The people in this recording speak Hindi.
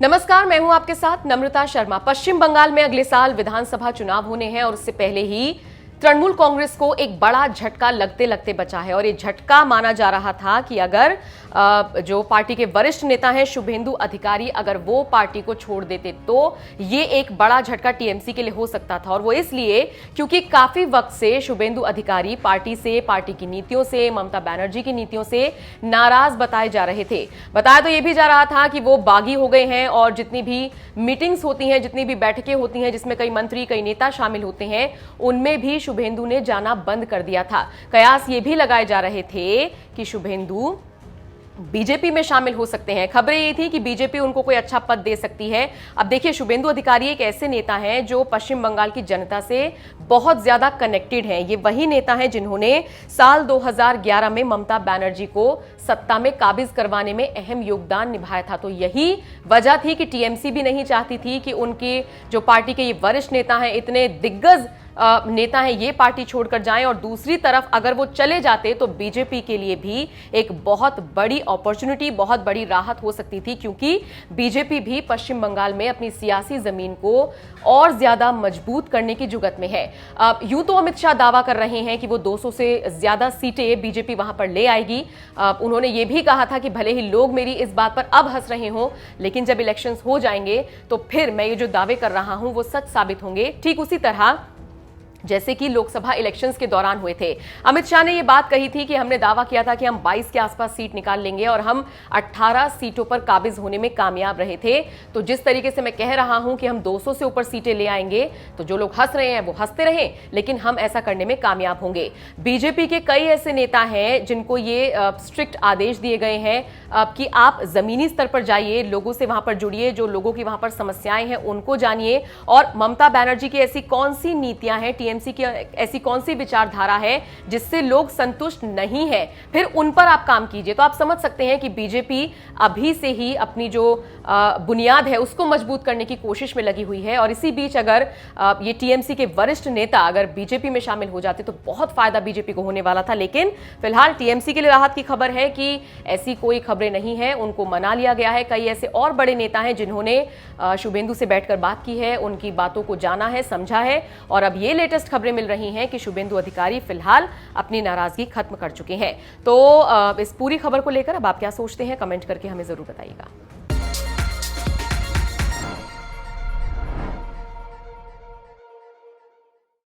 नमस्कार, मैं हूं आपके साथ नम्रता शर्मा। पश्चिम बंगाल में अगले साल विधानसभा चुनाव होने हैं और उससे पहले ही तृणमूल कांग्रेस को एक बड़ा झटका लगते लगते बचा है और ये झटका माना जा रहा था कि अगर जो पार्टी के वरिष्ठ नेता हैं शुभेंदु अधिकारी, अगर वो पार्टी को छोड़ देते तो ये एक बड़ा झटका टीएमसी के लिए हो सकता था। और वो इसलिए क्योंकि काफी वक्त से शुभेंदु अधिकारी पार्टी से, पार्टी की नीतियों से, ममता बनर्जी की नीतियों से नाराज बताए जा रहे थे। बताया तो ये भी जा रहा था कि वो बागी हो गए हैं और जितनी भी मीटिंग्स होती हैं, जितनी भी बैठकें होती हैं जिसमें कई मंत्री, कई नेता शामिल होते हैं, उनमें भी शुभेंदु ने जाना बंद कर दिया था। कयास ये भी लगाए जा रहे थे कि शुभेंदु बीजेपी में शामिल हो सकते हैं। खबरें ये थी कि बीजेपी उनको कोई अच्छा पद दे सकती है। अब देखिए, शुभेंदु अधिकारी एक ऐसे नेता हैं जो पश्चिम बंगाल की जनता से बहुत ज्यादा कनेक्टेड हैं। ये वही नेता हैं जिन्होंने साल 2011 में ममता बनर्जी को सत्ता में काबिज करवाने में अहम योगदान निभाया था। तो यही वजह थी कि टीएमसी भी नहीं चाहती थी कि उनके जो पार्टी के ये वरिष्ठ नेता हैं, इतने दिग्गज नेता हैं, ये पार्टी छोड़कर जाएं। और दूसरी तरफ अगर वो चले जाते तो बीजेपी के लिए भी एक बहुत बड़ी अपॉर्चुनिटी, बहुत बड़ी राहत हो सकती थी, क्योंकि बीजेपी भी पश्चिम बंगाल में अपनी सियासी जमीन को और ज्यादा मजबूत करने की जुगत में है। यूं तो अमित शाह दावा कर रहे हैं कि वो 200 से ज्यादा सीटें बीजेपी वहां पर ले आएगी। उन्होंने ये भी कहा था कि भले ही लोग मेरी इस बात पर अब हंस रहे हों, लेकिन जब इलेक्शंस हो जाएंगे तो फिर मैं ये जो दावे कर रहा हूं वो सच साबित होंगे। ठीक उसी तरह जैसे कि लोकसभा इलेक्शंस के दौरान हुए थे। अमित शाह ने यह बात कही थी कि हमने दावा किया था कि हम 22 के आसपास सीट निकाल लेंगे और हम 18 सीटों पर काबिज होने में कामयाब रहे थे। तो जिस तरीके से मैं कह रहा हूं कि हम 200 से ऊपर सीटें ले आएंगे, तो जो लोग हंस रहे हैं वो हंसते रहें, लेकिन हम ऐसा करने में कामयाब होंगे। बीजेपी के कई ऐसे नेता हैं जिनको ये स्ट्रिक्ट आदेश दिए गए हैं कि आप जमीनी स्तर पर जाइए, लोगों से वहां पर जुड़िए, जो लोगों की वहां पर समस्याएं हैं उनको जानिए, और ममता बनर्जी की ऐसी कौन सी नीतियां हैं, टीएमसी की ऐसी कौन सी विचारधारा है जिससे लोग संतुष्ट नहीं है, फिर उन पर आप काम कीजिए। तो आप समझ सकते हैं कि बीजेपी अभी से ही अपनी जो बुनियाद है उसको मजबूत करने की कोशिश में लगी हुई है। और इसी बीच अगर ये टीएमसी के वरिष्ठ नेता अगर बीजेपी में शामिल हो जाते तो बहुत फायदा बीजेपी को होने वाला था। लेकिन फिलहाल टीएमसी के लिए राहत की खबर है कि ऐसी कोई खबरें नहीं है, उनको मना लिया गया है। कई ऐसे और बड़े नेता हैं जिन्होंने शुभेंदु से बैठकर बात की है, उनकी बातों को जाना है, समझा है, और अब ये लेटेस्ट खबरें मिल रही हैं कि शुभेंदु अधिकारी फिलहाल अपनी नाराजगी खत्म कर चुके हैं। तो इस पूरी खबर को लेकर अब आप क्या सोचते हैं, कमेंट करके हमें जरूर बताइएगा।